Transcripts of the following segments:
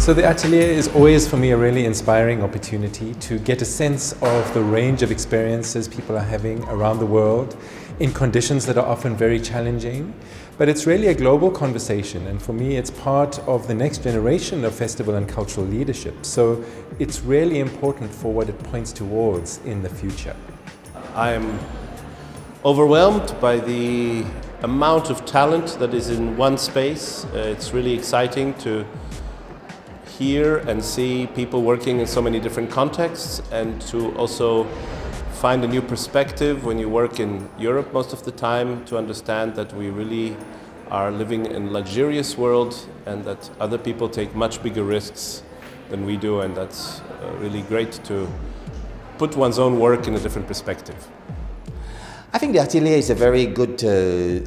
So the Atelier is always for me a really inspiring opportunity to get a sense of the range of experiences people are having around the world in conditions that are often very challenging. But it's really a global conversation, and for me it's part of the next generation of festival and cultural leadership. So it's really important for what it points towards in the future. I'm overwhelmed by the amount of talent that is in one space. It's really exciting to hear and see people working in so many different contexts, and to also find a new perspective when you work in Europe most of the time, to understand that we really are living in a luxurious world and that other people take much bigger risks than we do, and that's really great to put one's own work in a different perspective. I think the Atelier is a very good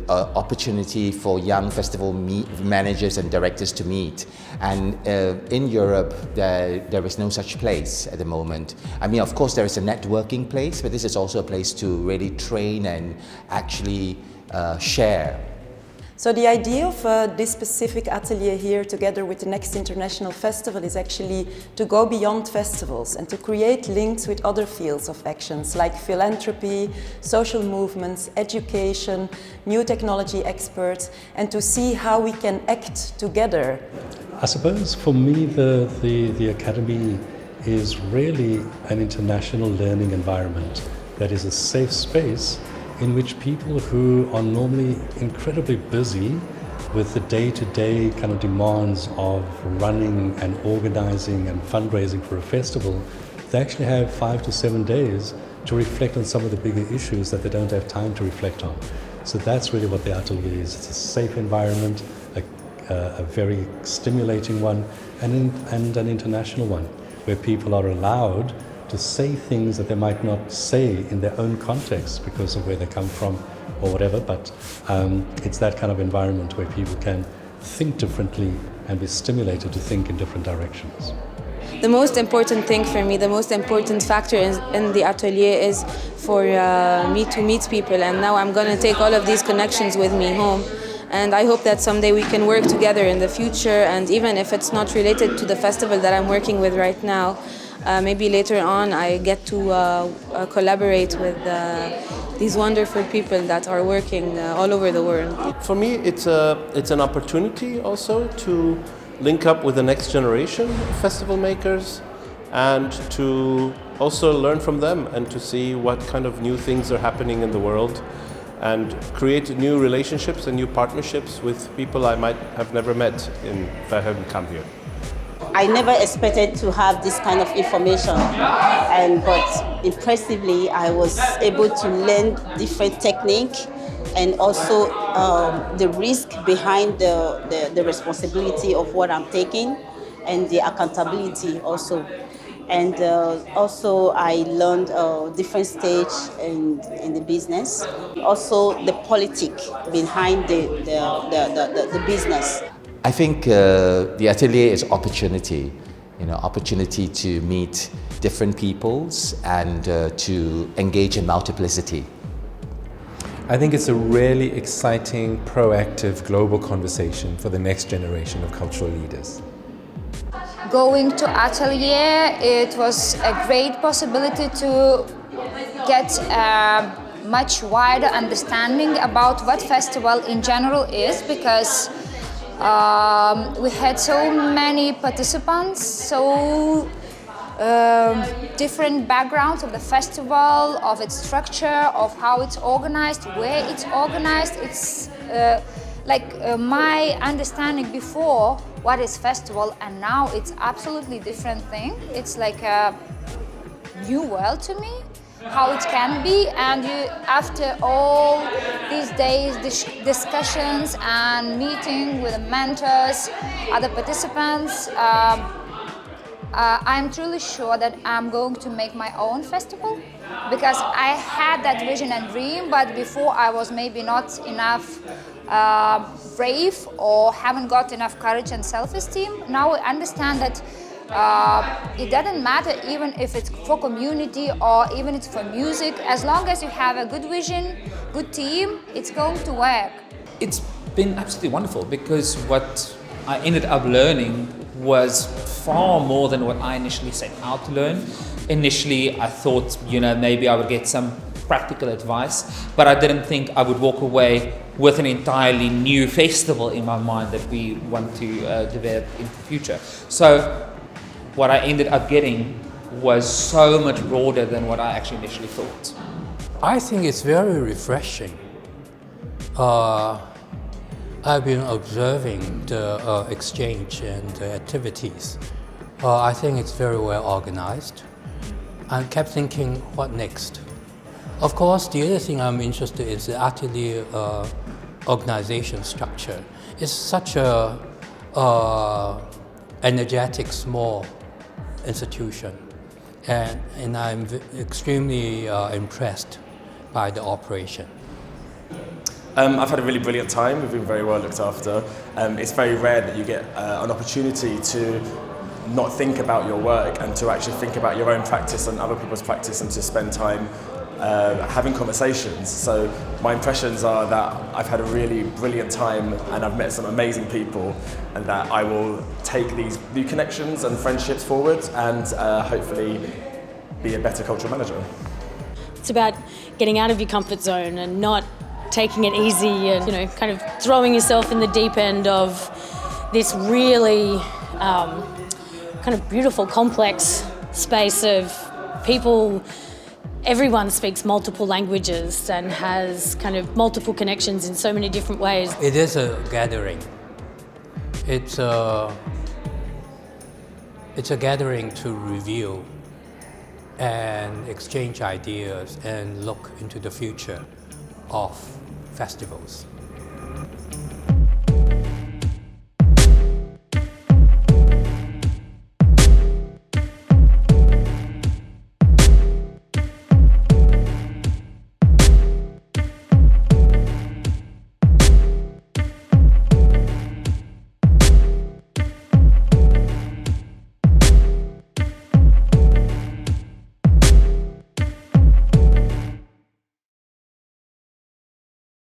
opportunity for young festival managers and directors to meet. And in Europe, there is no such place at the moment. I mean, of course, there is a networking place, but this is also a place to really train and actually share. So the idea of this specific atelier here, together with the Next International Festival, is actually to go beyond festivals and to create links with other fields of actions like philanthropy, social movements, education, new technology experts, and to see how we can act together. I suppose for me the Academy is really an international learning environment that is a safe space in which people who are normally incredibly busy with the day-to-day kind of demands of running and organizing and fundraising for a festival, they actually have 5 to 7 days to reflect on some of the bigger issues that they don't have time to reflect on. So that's really what the Atelier is. It's a safe environment, a very stimulating one, and an international one, where people are allowed to say things that they might not say in their own context because of where they come from or whatever, but it's that kind of environment where people can think differently and be stimulated to think in different directions. The most important thing for me, the most important factor in the Atelier is for me to meet people, and now I'm going to take all of these connections with me home. And I hope that someday we can work together in the future, and even if it's not related to the festival that I'm working with right now, maybe later on I get to collaborate with these wonderful people that are working all over the world. For me, it's an opportunity also to link up with the next generation of festival makers, and to also learn from them and to see what kind of new things are happening in the world, and create new relationships and new partnerships with people I might have never met if I hadn't come here. I never expected to have this kind of information, but impressively I was able to learn different techniques, and also the risk behind the responsibility of what I'm taking, and the accountability also. And also I learned different stage in the business, also the politics behind the business. I think the Atelier is opportunity, opportunity to meet different peoples and to engage in multiplicity. I think it's a really exciting, proactive global conversation for the next generation of cultural leaders. Going to Atelier, it was a great possibility to get a much wider understanding about what festival in general is, because we had so many participants, so different backgrounds of the festival, of its structure, of how it's organized, where it's organized. It's my understanding before what is festival, and now it's absolutely different thing. It's like a new world to me, how it can be, and after all these days, discussions and meeting with the mentors, other participants, I'm truly sure that I'm going to make my own festival, because I had that vision and dream, but before I was maybe not enough brave or haven't got enough courage and self-esteem. Now I understand that it doesn't matter even if it's for community or even it's for music. As long as you have a good vision, good team, it's going to work. It's been absolutely wonderful, because what I ended up learning was far more than what I initially set out to learn. Initially, I thought, maybe I would get some practical advice, but I didn't think I would walk away with an entirely new festival in my mind that we want to develop in the future. So what I ended up getting was so much broader than what I actually initially thought. I think it's very refreshing. I've been observing the exchange and the activities. I think it's very well organized. I kept thinking, what next? Of course, the other thing I'm interested in is the Atelier organization structure. It's such a energetic, small institution, and I'm extremely impressed by the operation. I've had a really brilliant time. We've been very well looked after. It's very rare that you get an opportunity to not think about your work and to actually think about your own practice and other people's practice and to spend time having conversations. So my impressions are that I've had a really brilliant time and I've met some amazing people, and that I will take these new connections and friendships forward and hopefully be a better cultural manager. It's about getting out of your comfort zone and not taking it easy and, kind of throwing yourself in the deep end of this really kind of beautiful, complex space of people. Everyone speaks multiple languages and has kind of multiple connections in so many different ways. It is a gathering. It's a gathering to review and exchange ideas and look into the future of festivals.